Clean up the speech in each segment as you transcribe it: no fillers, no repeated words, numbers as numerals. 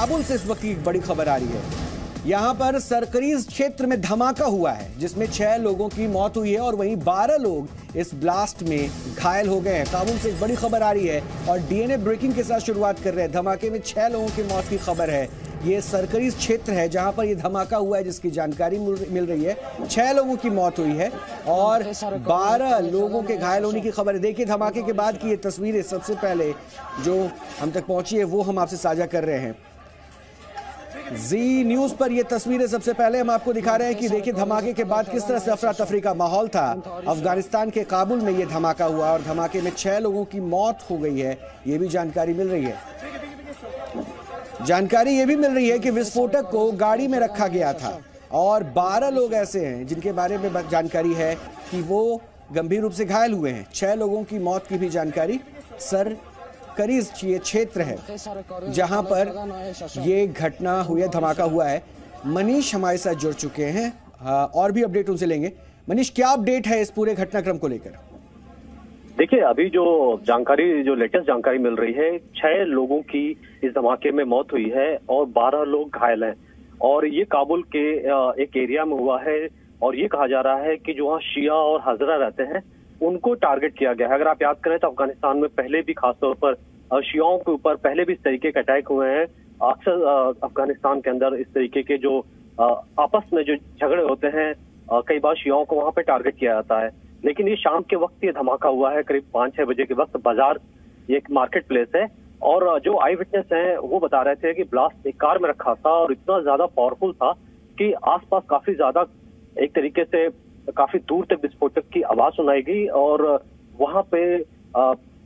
काबुल से इस वक्त की बड़ी खबर आ रही है। यहां पर सरकरीज क्षेत्र में धमाका हुआ है जिसमें 6 लोगों की मौत हुई है और वहीं 12 लोग इस ब्लास्ट में घायल हो गए हैं। काबुल से एक बड़ी खबर आ रही है और डीएनए ब्रेकिंग के साथ शुरुआत कर रहे हैं। धमाके में 6 लोगों की मौत की खबर है। ये सरकरीज क्षेत्र है जहां पर ये धमाका हुआ है जिसकी जानकारी मिल रही है। 6 लोगों की मौत हुई है और 12 लोगों के घायल होने की खबर है। देखिए धमाके के बाद की ये तस्वीरें सबसे पहले जो हम तक पहुंची है वो हम आपसे साझा कर रहे हैं। जी न्यूज पर ये तस्वीरें सबसे पहले हम आपको दिखा रहे हैं कि देखिए धमाके के बाद किस तरह से अफरा तफरी का माहौल था। अफगानिस्तान के काबुल में ये धमाका हुआ और धमाके में 6 लोगों की मौत हो गई है। ये भी जानकारी मिल रही है। जानकारी ये भी मिल रही है कि विस्फोटक को गाड़ी में रखा गया था और 12 लोग ऐसे हैं जिनके बारे में जानकारी है कि वो गंभीर रूप से घायल हुए हैं। 6 लोगों की मौत की भी जानकारी सरकरीज ये क्षेत्र है जहां पर ये घटना हुई है, धमाका हुआ है। मनीष हमारे साथ जुड़ चुके हैं और भी अपडेट उनसे लेंगे। मनीष क्या अपडेट है इस पूरे घटनाक्रम को लेकर? देखिए अभी जो लेटेस्ट जानकारी मिल रही है, 6 लोगों की इस धमाके में मौत हुई है और 12 लोग घायल हैं और ये काबुल के एक एरिया में हुआ है और ये कहा जा रहा है कि जो वहाँ शिया और हज़रा रहते हैं उनको टारगेट किया गया है। अगर आप याद करें तो अफगानिस्तान में पहले भी खासतौर पर शियाओं के ऊपर पहले भी इस तरीके के अटैक हुए हैं। अक्सर अफगानिस्तान के अंदर इस तरीके के जो आपस में जो झगड़े होते हैं कई बार शियाओं को वहां पे टारगेट किया जाता है। लेकिन ये शाम के वक्त ये धमाका हुआ है करीब 5-6 बजे के वक्त। बाजार ये एक मार्केट प्लेस है और जो आई विटनेस हैं वो बता रहे थे कि ब्लास्ट एक कार में रखा था और इतना ज्यादा पावरफुल था कि आसपास काफी ज्यादा एक तरीके से काफी दूर तक विस्फोटक की आवाज सुनाई गई और वहां पे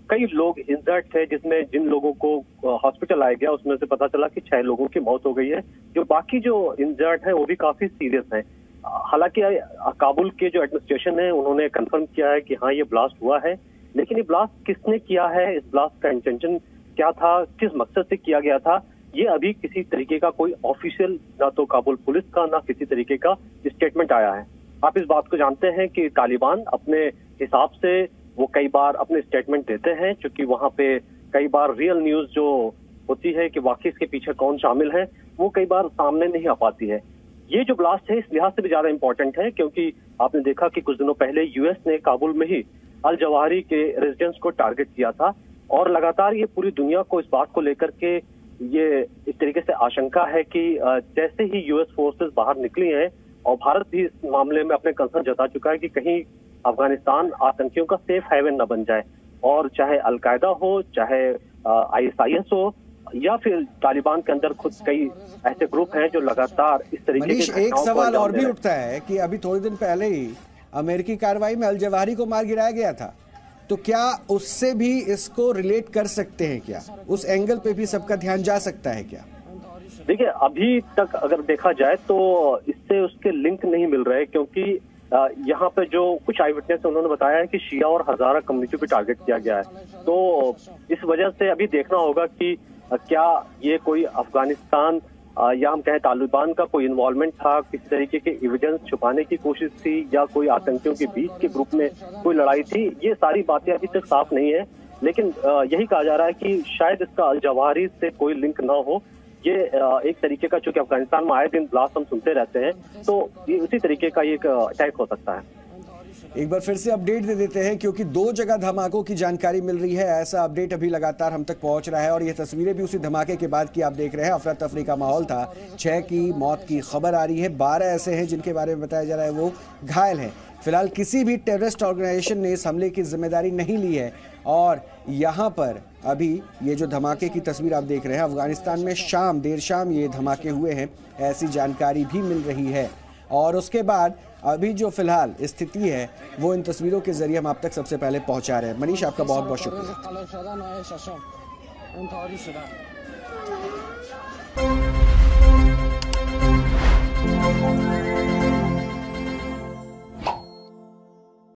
कई लोग इंजर्ड थे जिसमें जिन लोगों को हॉस्पिटल लाया गया उसमें से पता चला कि 6 लोगों की मौत हो गई है। जो बाकी जो इंजर्ड है वो भी काफी सीरियस है। हालांकि काबुल के जो एडमिनिस्ट्रेशन है उन्होंने कंफर्म किया है कि हाँ ये ब्लास्ट हुआ है, लेकिन ये ब्लास्ट किसने किया है, इस ब्लास्ट का इंटेंशन क्या था, किस मकसद से किया गया था, ये अभी किसी तरीके का कोई ऑफिशियल ना तो काबुल पुलिस का ना किसी तरीके का स्टेटमेंट आया है। आप इस बात को जानते हैं कि तालिबान अपने हिसाब से वो कई बार अपने स्टेटमेंट देते हैं क्योंकि वहां पे कई बार रियल न्यूज जो होती है कि वाकई इसके पीछे कौन शामिल है वो कई बार सामने नहीं आ पाती है। ये जो ब्लास्ट है इस लिहाज से भी ज्यादा इंपॉर्टेंट है क्योंकि आपने देखा कि कुछ दिनों पहले यूएस ने काबुल में ही अल जवाहिरी के रेजिडेंस को टारगेट किया था और लगातार ये पूरी दुनिया को इस बात को लेकर के ये इस तरीके से आशंका है कि जैसे ही यूएस फोर्सेस बाहर निकली हैं और भारत भी इस मामले में अपने कंसर्न जता चुका है कि कहीं अफगानिस्तान आतंकियों का सेफ हेवन न बन जाए और चाहे अलकायदा हो चाहे ISIS हो या फिर तालिबान के अंदर खुद कई ऐसे ग्रुप हैं जो लगातार इस तरीके के एक सवाल और भी उठता है कि अभी थोड़े दिन पहले ही अमेरिकी कार्रवाई में अल जवाहिरी को मार गिराया गया था, तो क्या उससे भी इसको रिलेट कर सकते हैं? क्या उस एंगल पे भी सबका ध्यान जा सकता है क्या? देखिए अभी तक अगर देखा जाए तो इससे उसके लिंक नहीं मिल रहे क्योंकि यहाँ पे जो कुछ आई विटनेस है उन्होंने बताया है कि शिया और हज़ारा कम्युनिटी पे टारगेट किया गया है। तो इस वजह से अभी देखना होगा कि क्या ये कोई अफगानिस्तान या हम कहें तालिबान का कोई इन्वॉल्वमेंट था, किसी तरीके के एविडेंस छुपाने की कोशिश थी या कोई आतंकियों के बीच के ग्रुप में कोई लड़ाई थी। ये सारी बातें अभी तक साफ नहीं है, लेकिन यही कहा जा रहा है कि शायद इसका अल जवाहिरी से कोई लिंक ना हो। ये एक तरीके का, चूंकि अफगानिस्तान में आए दिन ब्लास्ट हम सुनते रहते हैं, तो ये उसी तरीके का एक अटैक हो सकता है। एक बार फिर से अपडेट दे देते हैं क्योंकि 2 जगह धमाकों की जानकारी मिल रही है। ऐसा अपडेट अभी लगातार हम तक पहुंच रहा है और ये तस्वीरें भी उसी धमाके के बाद की आप देख रहे हैं। अफरा तफरी का माहौल था। 6 की मौत की खबर आ रही है, 12 ऐसे हैं जिनके बारे में बताया जा रहा है वो घायल हैं। फिलहाल किसी भी टेररिस्ट ऑर्गेनाइजेशन ने इस हमले की जिम्मेदारी नहीं ली है और यहाँ पर अभी ये जो धमाके की तस्वीर आप देख रहे हैं, अफगानिस्तान में देर शाम ये धमाके हुए हैं ऐसी जानकारी भी मिल रही है। और उसके बाद अभी जो फिलहाल स्थिति है वो इन तस्वीरों के जरिए हम आप तक सबसे पहले पहुंचा रहे हैं। मनीष आपका बहुत बहुत शुक्रिया।